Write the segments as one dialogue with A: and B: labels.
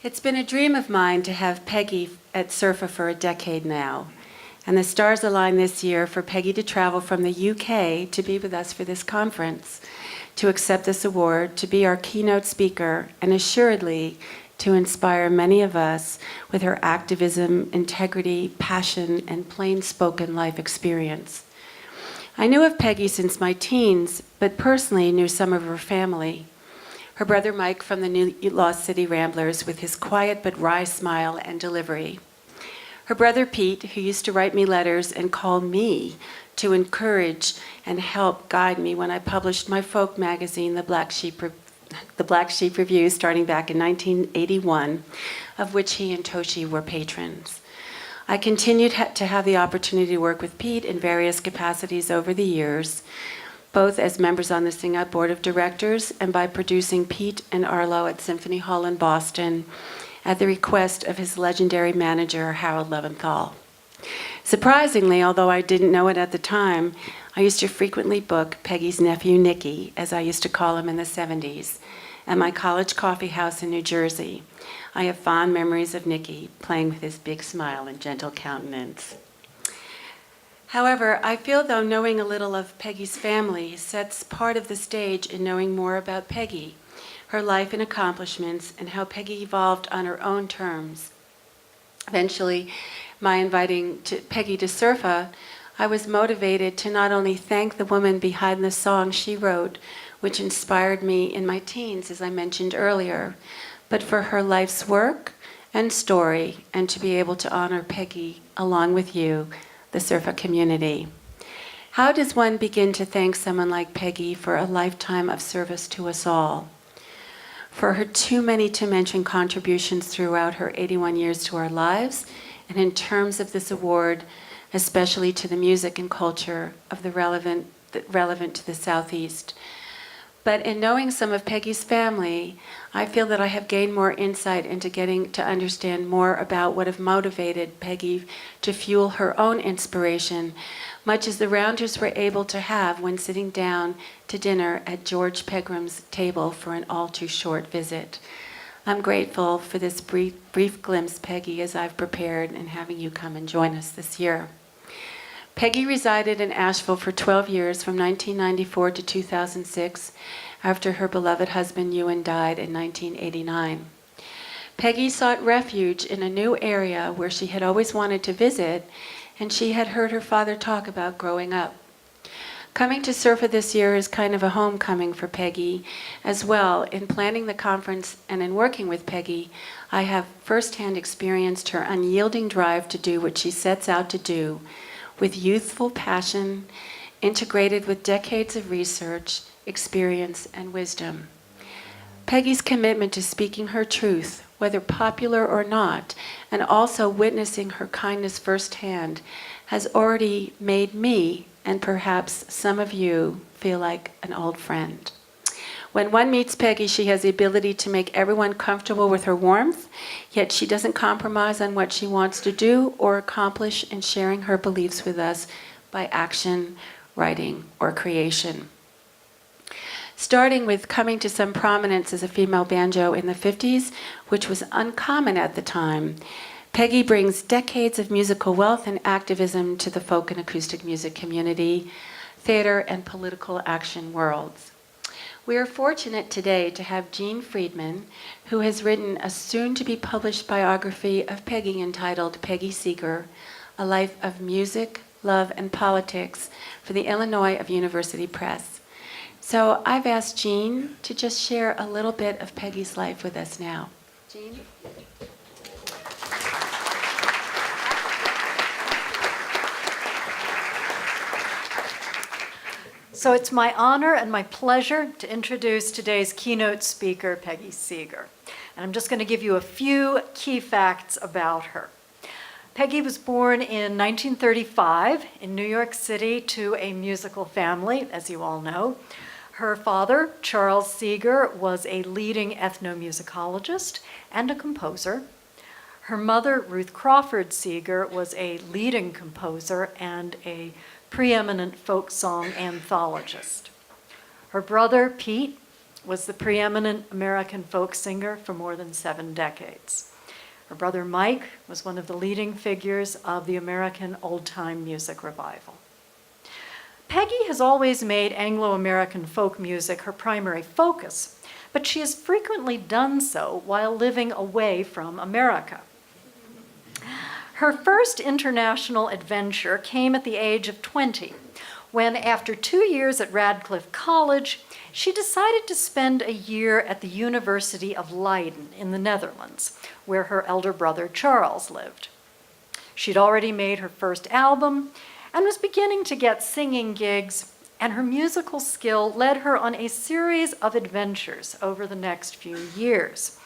A: It's been a dream of mine to have Peggy at SERFA for a decade now. And the stars aligned this year for Peggy to travel from the UK to be with us for this conference, to accept this award, to be our keynote speaker, and assuredly to inspire many of us with her activism, integrity, passion, and plain-spoken life experience. I knew of Peggy since my teens, but personally knew some of her family. Her brother Mike from the New Lost City Ramblers with his quiet but wry smile and delivery. Her brother Pete, who used to write me letters and call me to encourage and help guide me when I published my folk magazine, The Black Sheep Review, starting back in 1981, of which he and Toshi were patrons. I continued to have the opportunity to work with Pete in various capacities over the years, both as members on the Sing Out Board of Directors and by producing Pete and Arlo at Symphony Hall in Boston at the request of his legendary manager, Harold Leventhal. Surprisingly, although I didn't know it at the time, I used to frequently book Peggy's nephew, Nicky, as I used to call him in the 70s, at my college coffee house in New Jersey. I have fond memories of Nicky playing with his big smile and gentle countenance. However, I feel though knowing a little of Peggy's family sets part of the stage in knowing more about Peggy, her life and accomplishments, and how Peggy evolved on her own terms. Eventually, my inviting Peggy to SERFA, I was motivated to not only thank the woman behind the song she wrote, which inspired me in my teens, as I mentioned earlier, but for her life's work and story, and to be able to honor Peggy along with you, the SERFA community. How does one begin to thank someone like Peggy for a lifetime of service to us all? For her too many to mention contributions throughout her 81 years to our lives, and in terms of this award, especially to the music and culture of the relevant to the Southeast. But in knowing some of Peggy's family, I feel that I have gained more insight into getting to understand more about what have motivated Peggy to fuel her own inspiration, much as the Rounders were able to have when sitting down to dinner at George Pegram's table for an all too short visit. I'm grateful for this brief glimpse, Peggy, as I've prepared and having you come and join us this year. Peggy resided in Asheville for 12 years from 1994 to 2006 after her beloved husband Ewan died in 1989. Peggy sought refuge in a new area where she had always wanted to visit, and she had heard her father talk about growing up. Coming to SERFA this year is kind of a homecoming for Peggy as well. In planning the conference and in working with Peggy, I have firsthand experienced her unyielding drive to do what she sets out to do, with youthful passion, integrated with decades of research, experience, and wisdom. Peggy's commitment to speaking her truth, whether popular or not, and also witnessing her kindness firsthand, has already made me, and perhaps some of you, feel like an old friend. When one meets Peggy, she has the ability to make everyone comfortable with her warmth, yet she doesn't compromise on what she wants to do or accomplish in sharing her beliefs with us by action, writing, or creation. Starting with coming to some prominence as a female banjo in the 50s, which was uncommon at the time, Peggy brings decades of musical wealth and activism to the folk and acoustic music community, theater, and political action worlds. We are fortunate today to have Jean Friedman, who has written a soon-to-be-published biography of Peggy entitled Peggy Seeger, A Life of Music, Love, and Politics for the Illinois of University Press. So I've asked Jean to just share a little bit of Peggy's life with us now. Jean?
B: So it's my honor and my pleasure to introduce today's keynote speaker, Peggy Seeger. And I'm just going to give you a few key facts about her. Peggy was born in 1935 in New York City to a musical family, as you all know. Her father, Charles Seeger, was a leading ethnomusicologist and a composer. Her mother, Ruth Crawford Seeger, was a leading composer and a preeminent folk song anthologist. Her brother, Pete, was the preeminent American folk singer for more than 7 decades. Her brother Mike was one of the leading figures of the American old-time music revival. Peggy has always made Anglo-American folk music her primary focus, but she has frequently done so while living away from America. Her first international adventure came at the age of 20, when, after 2 years at Radcliffe College, she decided to spend a year at the University of Leiden in the Netherlands, where her elder brother Charles lived. She'd already made her first album and was beginning to get singing gigs, and her musical skill led her on a series of adventures over the next few years.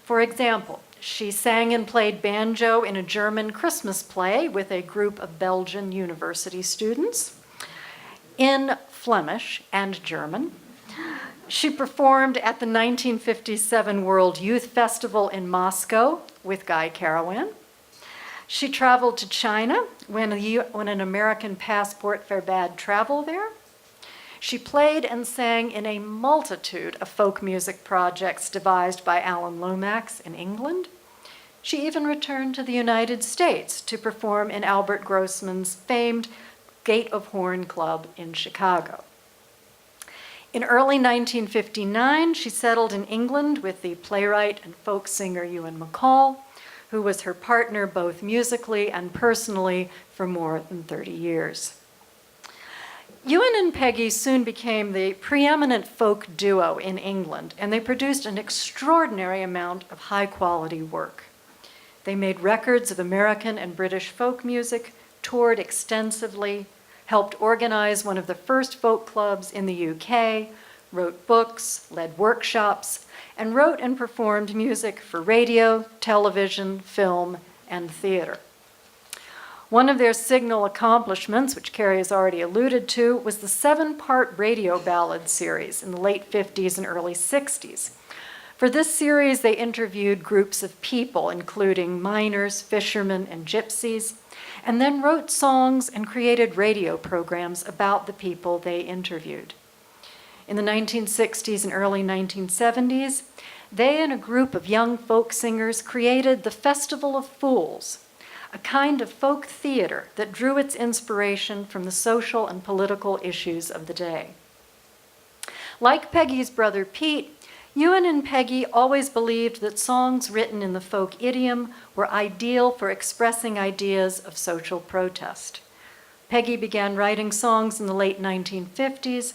B: For example, she sang and played banjo in a German Christmas play with a group of Belgian university students. In Flemish and German. She performed at the 1957 World Youth Festival in Moscow with Guy Carawan. She traveled to China when an American passport forbade travel there. She played and sang in a multitude of folk music projects devised by Alan Lomax in England. She even returned to the United States to perform in Albert Grossman's famed Gate of Horn Club in Chicago. In early 1959, she settled in England with the playwright and folk singer Ewan MacColl, who was her partner both musically and personally for more than 30 years. Ewan and Peggy soon became the preeminent folk duo in England, and they produced an extraordinary amount of high-quality work. They made records of American and British folk music, toured extensively, helped organize one of the first folk clubs in the UK, wrote books, led workshops, and wrote and performed music for radio, television, film, and theater. One of their signal accomplishments, which Kari has already alluded to, was the 7-part radio ballad series in the late 50s and early 60s. For this series, they interviewed groups of people, including miners, fishermen, and gypsies, and then wrote songs and created radio programs about the people they interviewed. In the 1960s and early 1970s, they and a group of young folk singers created the Festival of Fools, a kind of folk theater that drew its inspiration from the social and political issues of the day. Like Peggy's brother Pete, Ewan and Peggy always believed that songs written in the folk idiom were ideal for expressing ideas of social protest. Peggy began writing songs in the late 1950s,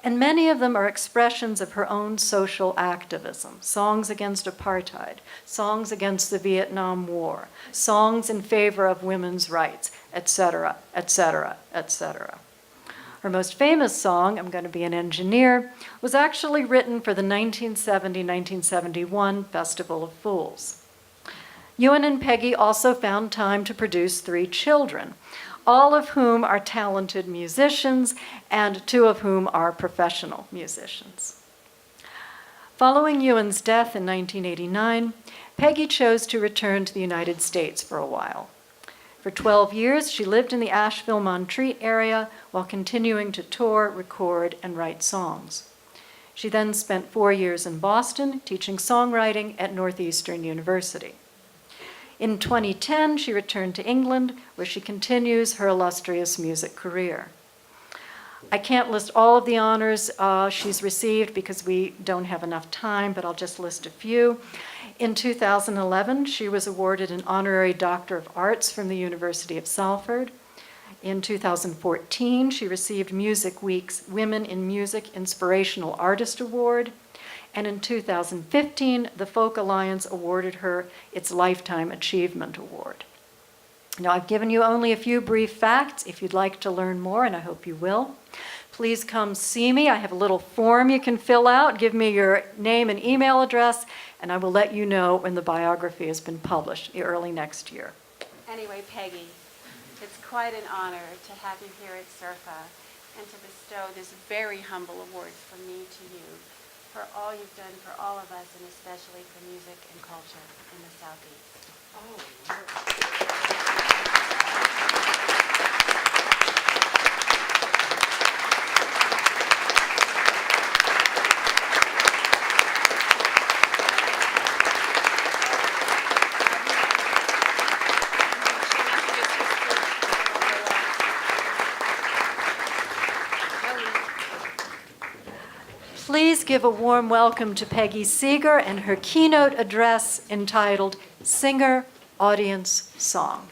B: and many of them are expressions of her own social activism, songs against apartheid, songs against the Vietnam War, songs in favor of women's rights, etc., etc., etc. Her most famous song, I'm Going to Be an Engineer, was actually written for the 1970-1971 Festival of Fools. Ewan and Peggy also found time to produce 3 children, all of whom are talented musicians and 2 of whom are professional musicians. Following Ewan's death in 1989, Peggy chose to return to the United States for a while. For 12 years, she lived in the Asheville-Montreat area while continuing to tour, record, and write songs. She then spent 4 years in Boston teaching songwriting at Northeastern University. In 2010, she returned to England, where she continues her illustrious music career. I can't list all of the honors she's received because we don't have enough time, but I'll just list a few. In 2011, she was awarded an honorary Doctor of Arts from the University of Salford. In 2014, she received Music Week's Women in Music Inspirational Artist Award. And in 2015, the Folk Alliance awarded her its Lifetime Achievement Award. Now, I've given you only a few brief facts. If you'd like to learn more, and I hope you will, please come see me. I have a little form you can fill out. Give me your name and email address, and I will let you know when the biography has been published early next year.
A: Anyway, Peggy, it's quite an honor to have you here at SERFA and to bestow this very humble award from me to you for all you've done for all of us, and especially for music and culture in the Southeast.
B: please give a warm welcome to Peggy Seeger and her keynote address entitled Singer Audience Song.